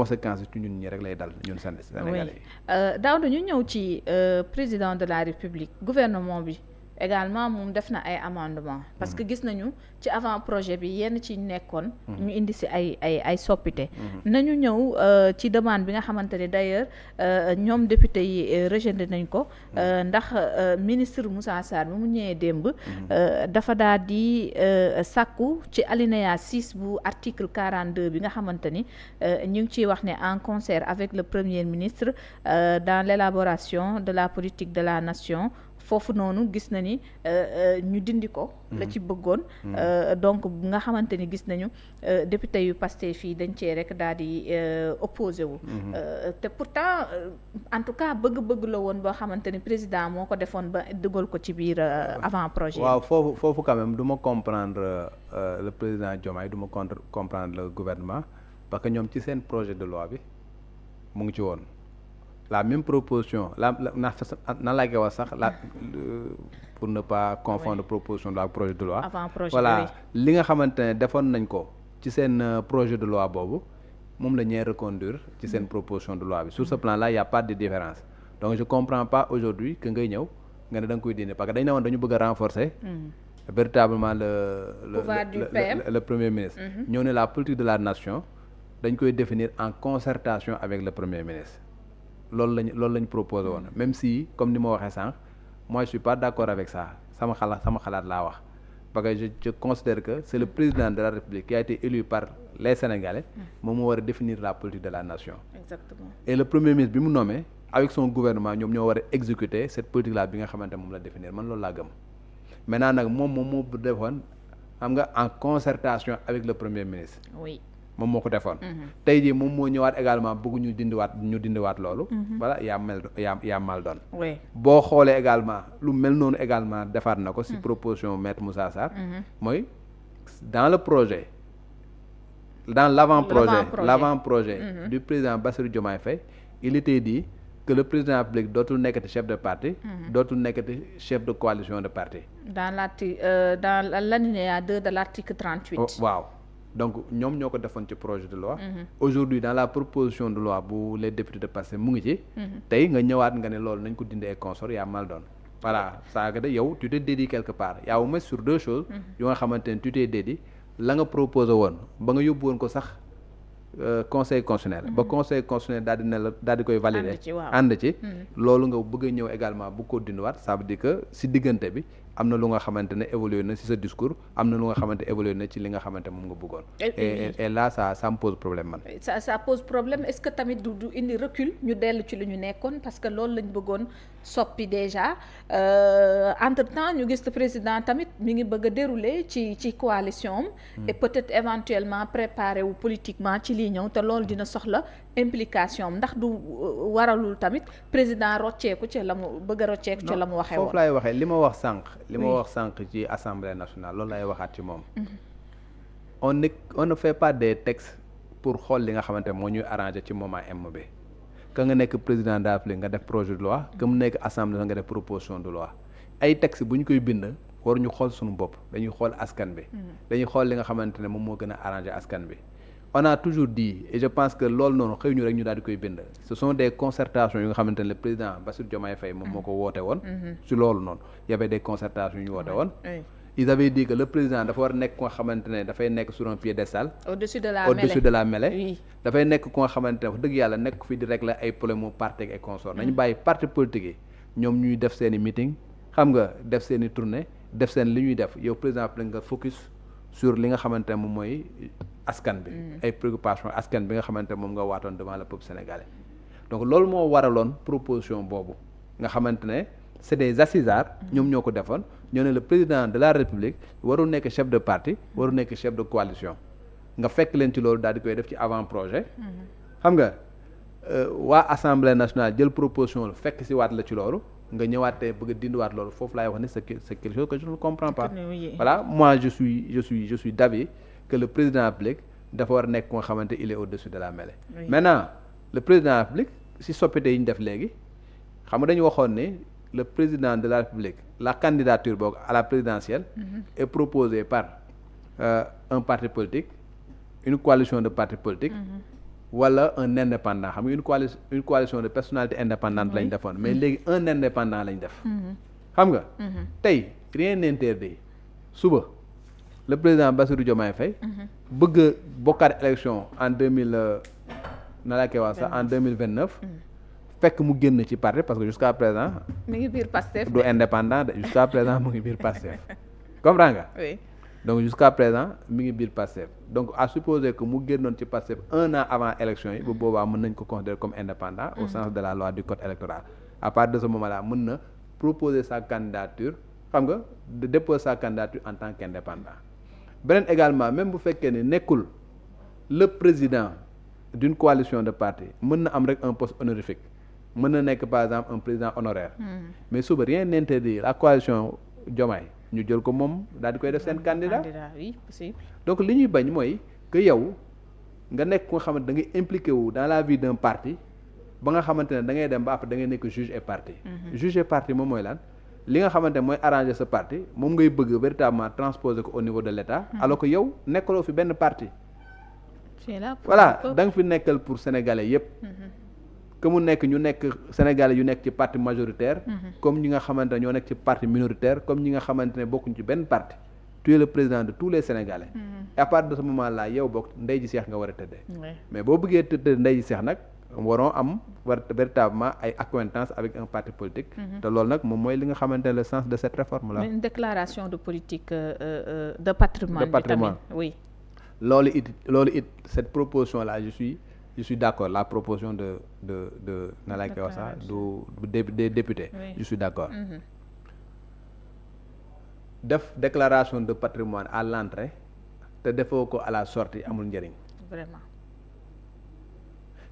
conséquences ci ñun ñi rek lay dal ñun Sénégalais yi. Daouda ñu ñëw ci président de la République gouvernement bi également moom def na ay amendement parce que gis nañu ci avant projet bi yenn ci nekkoon ñu indi si ay soppite nañu ñëw ci demande bi nga xamante ne d'ailleurs ñoom député yi rejeté nañ ko ndax ministre Moussa Sarr bi mu ñëwee démb dafa daal di sàkku ci alinéa 6 bu article 42 bi nga xamante ni ñu ngi ciy wax ne en concert avec le premier ministre dans l'élaboration de la politique de la nation foofu noonu gis na ni ñu dindi ko la ci bëggoon donc nga xamante ni gis nañu député yu Pastef fii dañ cee rek daal di opposé wu te pourtant en tout cas bëgg-bëgg la woon boo xamante ni président moo ko defoon ba dugal ko ci biir avant projet waaw foofu quand même du ma comprendre le président Diomaye du ma comprendre le gouvernement parce que ñoom ci seen projet de loi bi mu ngi ci woon la même proposition nan laa koy wax sax pour ne pas confondre proposition de loi projet de loi voilà li nga xamante ne defoon nañ ko ci seen projet de loi boobu moom la ñuy reconduire ci seen proposition de loi bi sur ce plan là y a pas de différence donc je comprends pas aujourd'hui que ngay ñëw nga ne da nga koy dindi parce que dañ ne woon dañu bëgg a renforcer véritablement le premier ministre ñëw ne la politique de la nation dañ koy définir en concertation avec le premier ministre loolu lañ proposé woon même si comme ni ma waxee sànq moi je suis pas d'accord avec ça sama xalaat laa wax parce que je considère que c'est le président de la République qui a été élu par les Sénégalais moom moo war a définir la politique de la nation. Exactement. Et le premier ministre bi mu nommé avec son gouvernement ñoom ñoo war a exécuter cette politique là bi nga xamante moom la définir man loolu laa gëm maintenant nag moom moo defoon xam nga en concertation avec le premier ministre. Oui. moom moo ko defoon tey jii moom moo ñëwaat également bëgg ñu dindiwaat loolu voilà yaa mal doon boo xoolee également lu mel noonu également defaat na ko si proposition maître Moussa Sarr mooy dans le projet dans l'avant-projet du président Bassirou Diomaye Faye il était dit que le président de la République dootul nekkati chef de parti dootul nekkati chef de coalition de parti dans l'alinéa 2 de l'article 38 waaw donc ñoom ñoo ko defoon ci projet de loi aujourd'hui dans la proposition de loi bu les députés de Pastef mu ngi ci tey nga ñëwaat nga ne loolu nañ ko dindi ay consort yaa mal doon voilà ça que de yow tu te dédies quelque part yaa wu sur deux choses yu nga xamante ne tu te dédies la nga proposé woon ba nga yóbbu woon ko sax conseil constitutionnel ba conseil constitutionnel daal di ne la daal di koy valider ànd ci loolu nga bëgg a ñëw également bu ko dindiwaat ça veut dire que si diggante bi am na lu nga xamante ne évolué na ci sa discours am na lu nga xamante évolué na ci li nga xamante moom nga bëggoon et là ça me pose problème man ça pose problème est-ce que tamit du indi recul ñu dellu ci lu ñu nekkoon parce que loolu lañ bëggoon soppi déjà entre temps ñu gis le président tamit mi ngi bëgg a dérouler ci coalition am et peut-être éventuellement préparer wu politiquement ci lii ñëw te loolu dina soxla implication am ndax du waralul tamit président rocceeku ci la mu bëgg a rocceeku ci la mu waxee woon foofu laay waxee li ma wax sànq ci assemblée nationale loolu lay waxaat ci moom on ne fait pas des textes pour xool li nga xamante moo ñuy arrangé ci moment M bi ka nga nekk président de la République nga def projet de loi ka mu nekk assemblée nga def proposition de loi ay textes bu ñu koy bind waruñu xool suñu bopp dañuy xool askan bi dañuy xool li nga xamante ne moom moo gën a arrangé askan bi on a toujours dit et je pense que loolu noonu xëy ñu rek ñu daal di koy bind ce sont des concertations yu nga xamante ne le président Bassirou Diomaye Faye moom moo ko woote woon ci loolu noonu y avait des concertations yu ñu woote woon ils avaient dit que le président dafa war a nekk ko nga xamante ne dafay nekk sur un piédestal au-dessus de la mêlée dafay nekk ko nga xamante ne wax dëgg yàlla nekk fi di régler ay problème mu parti et consort nañu bàyyi parti politique yi ñoom ñuy def seen i meeting xam nga def seen i tournée def seen li ñuy def yow président la nga focus sur li nga xamante ne moom mooy askan bi ay préoccupation askan bi nga xamante ne moom nga waatoon devant le peuple sénégalais donc loolu moo waraloon proposition boobu nga xamante ne c'est des assisards ñoom ñoo ko defoon ñoo ne le président de la République warul nekk chef de parti warul nekk chef de coalition nga fekk leen ci loolu daal di koy def ci avant projet xam nga waa assemblée nationale jël proposition la fekk si waat la ci loolu nga ñëwaatee bëgg a dindiwaat loolu foofu laay wax ne c'est quelque chose que je ne comprends pas voilà moi je suis d'avis que le président de la République dafa war a nekk ko nga xamante il est au-dessus de la mêlée maintenant le président de la République si soppite yi ñu def léegi xam nga dañu waxoon ne le président de la République la candidature boog à la présidentielle est proposée par un parti politique une coalition de partis politiques wala un indépendant xam nga une coalition de personnalités indépendantes lañ defoon mais léegi un indépendant lañ def xam nga tey rien n'interdit suba le président Bassirou Diomaye Faye bëgg a bokkaat élection en 2029 fekk mu génn ci parti parce que jusqu'à présent mi ngi biir Pastef du indépendant jusqu'à présent mu ngi biir Pastef comprends nga oui donc jusqu'à présent mi ngi biir Pastef donc à supposer que mu génnoon ci Pastef 1 an avant élection yi bu boobaa mën nañ ko considérer comme indépendant au sens de la loi du code électoral à partir de ce moment là mën na proposer sa candidature xam nga de déposer sa candidature en tant qu'indépendant beneen également même bu fekkee ne nekkul le président d'une coalition de partis mën na am rek un poste honorifique mën na nekk par exemple un président honoraire mais suba rien n'interdit la coalition Diomaye ñu jël ko moom daal di koy def seen candidat oui possible donc li ñuy bañ mooy que yow nga nekk ko nga xamante da ngay impliqué wu dans la vie d'un parti ba nga xamante ne da ngay dem ba après da ngay nekk juge et partie juge et partie moom mooy lan li nga xamante ne mooy arranger sa parti moom ngay bëgg véritablement transposer ko au niveau de l'État alors que yow nekkaloo fi benn parti voilà da nga fi nekkal pour sénégalais yépp que mu nekk ñu nekk sénégalais yu nekk ci parti majoritaire comme ñi nga xamante ne ñoo nekk ci parti minoritaire comme ñi nga xamante ne bokkuñ ci benn parti tu es le président de tous les sénégalais et à partir de ce moment là yow bokk ndey ji seex nga war a tëddee mais boo bëggee tëddee ndey ji seex nag waroo am véritablement ay accointance avec un parti politique te loolu nag moom mooy li nga xamante ne le sens de cette réforme là une déclaration de politique de patrimoine bi tamit oui loolu it cette proposition là je suis d'accord la proposition de na laa koy wax sax des députés je suis d'accord def déclaration de patrimoine à l'entrée te defoo ko à la sortie amul njëriñ vraiment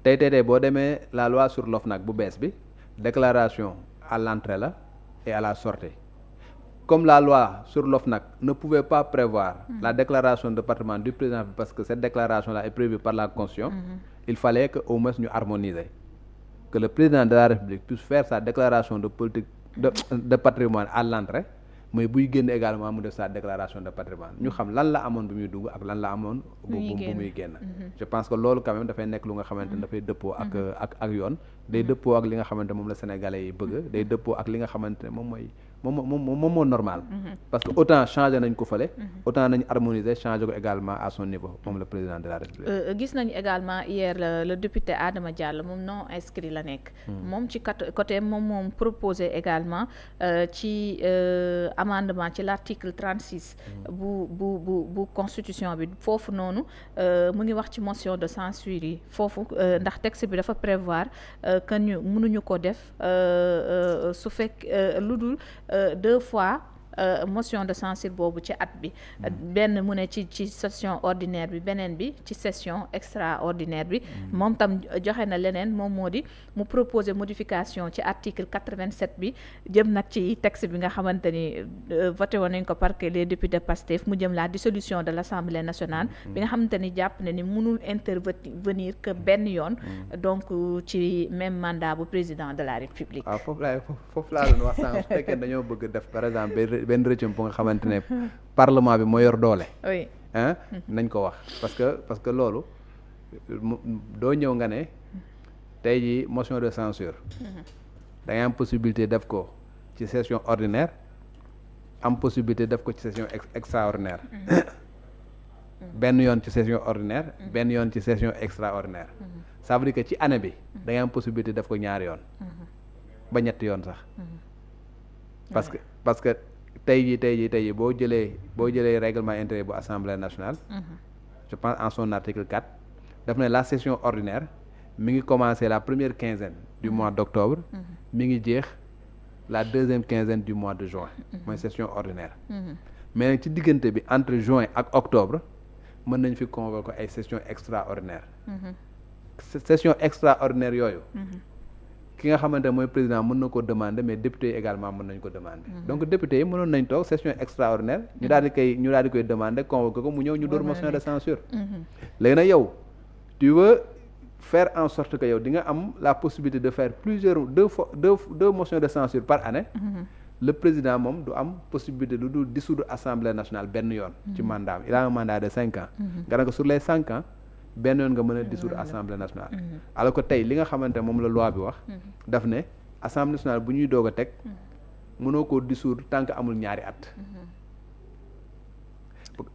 tey boo demee la loi sur l'OFNAC bu bees bi déclaration à l'entrée la et à la sortie comme la loi sur l'OFNAC ne pouvait pas prévoir la déclaration de patrimoine du président parce que cette déclaration là est prévue par la Constitution il fallait que au moins ñu harmoniser que le président de la République puisse faire sa déclaration de politique de patrimoine à l'entrée mais buy génn également mu def sa déclaration de patrimoine ñu xam lan la amoon bu muy dugg ak lan la amoon bu muy génn je pense que loolu quand même dafay nekk lu nga xamante ne dafay dëppoo ak yoon day dëppoo ak li nga xamante moom la sénégalais yi bëgg day dëppoo ak li nga xamante ne moom moo normal parce que autant changé nañ ko fële autant nañ harmoniser changé ko également à son niveau moom le président de la République gis nañ également hier le député Adama Diallo moom non inscrit la nekk moom ci côté moom proposé également ci amendement ci l'article 36 bu constitution bi foofu noonu mu ngi wax ci motion de censure yi foofu ndax texte bi dafa prévoir que ñu mënuñu ko def su fekk lu dul 2 fois motion de censure boobu ci at bi benn mu ne ci session ordinaire bi beneen bi ci session extraordinaire bi moom tam joxe na leneen moom moo di mu proposer modification ci article 87 bi jëm nag ci texte bi nga xamante ni voté woon nañ ko par que les députés Pastef mu jëm la dissolution de l'Assemblée nationale bi nga xamante ni jàpp na ni mënul intervenir que benn yoon donc ci même mandat bu président de la République waaw foofu laa doon wax sànq su fekkee dañoo bëgg def par exemple benn rëccum bu nga xamante ne parlement bi moo yor doole oui nañ ko wax parce que loolu doo ñëw nga ne tey jii motion de censure da ngay am possibilité def ko ci session ordinaire am possibilité def ko ci session extraordinaire benn yoon ci session ordinaire benn yoon ci session extraordinaire ça veut dire que ci année bi da ngay am possibilité def ko ñaari yoon ba ñetti yoon sax parce que tey jii boo jëlee règlement intérieur bu Assemblée nationale je pense en son article 4 daf ne la session ordinaire mi ngi commencer la première quinzaine du mois d'octobre mi ngi jeex la deuxième quinzaine du mois de juin mooy session ordinaire mais nag ci diggante bi entre juin ak octobre mën nañ fi convoquer ay session extraordinaire session extraordinaire yooyu ki nga xamante ne mooy président mën na ko demander mais député yi également mën nañ ko demander donc député yi mënoon nañ toog session extraordinaire ñu daal di koy demander convoquer ko mu ñëw ñu door motion de censure léegi nag yow tu veux faire en sorte que yow di nga am la possibilité de faire deux motions de censure par année le président moom du am possibilité lu dul dissoudre assemblée nationale benn yoon ci mandat il a un mandat de 5 ans nga ne ko sur les 5 ans benn yoon nga mën a dissoudre assemblée nationale. alors que tey li nga xamante ne moom la loi bi wax. daf ne assemblée nationale bu ñuy doog a teg. mënoo koo dissoudre tant que amul ñaari at.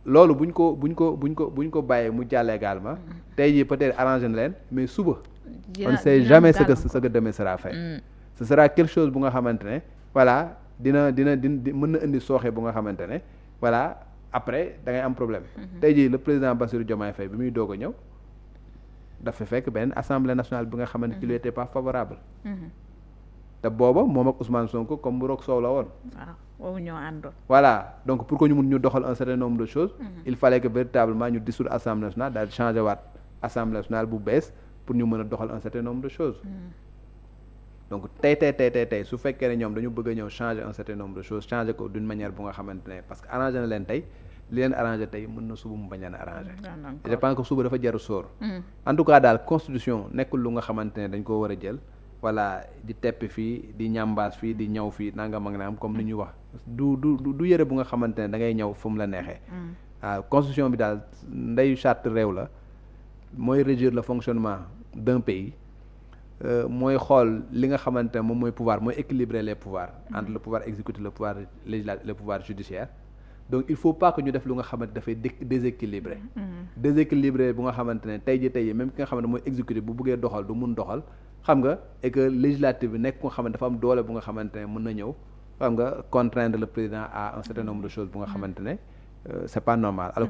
loolu buñ ko bàyyee mu jàll également. tey jii peut-être arrangé na leen mais suba. on ne sait jamais ce que demain sera fait. ce sera quelque chose bu nga xamante ne voilà dina mën na indi sooxe bu nga xamante ne voilà après da ngay am problème. tey jii le président Bassirou Diomaye Faye bi muy doog a ñëw dafa fekk benn assemblée nationale bi nga xamante qu'il était pas favorable. te booba moom ak Ousmane Sonko comme bu roog soow la woon. waaw ñoo àndoon. voilà donc pour que ñu mun ñu doxal un certain nombre de choses. il fallait que véritablement ñu dissoudre assemblée nationale daal di changé waat assemblée nationale bu bees pour ñu mën a doxal un certain nombre de choses. donc tey su fekkee ne ñoom dañu bëgg a ñëw changer un certain nombre de choses changer ko d'une manière bu nga xamante ne parce que arrangé na leen tey li leen arrangé tey mën na suba mu bañ leen arrangé. je pense que suba dafa jaru sóor. en tout cas daal constitution nekkul lu nga xamante ne dañ koo war a jël. voilà di tepp fii di ñambaas fii di ñëw fii nangam ak naam comme ni ñuy wax du yëre bu nga xamante ne da ngay ñëw fu mu la neexee. waaw constitution bi daal ndeyu charte réew la mooy régir le fonctionnement d'un pays mooy xool li nga xamante ne moom mooy pouvoir mooy équilibrer les pouvoirs entre le pouvoir exécutif le pouvoir législatif le pouvoir judiciaire donc il faut pas que ñu def lu nga xamante dafay déséquilibré bu nga xamante ne tey ji même ki nga xamante ne mooy exécutif bu bëggee doxal du mun doxal xam nga et que législatif bi nekk nga xamante dafa am doole bu nga xamante ne mën na ñëw xam nga contraindre le président à un certain nombre de choses bu nga xamante ne c'est pas normal alors que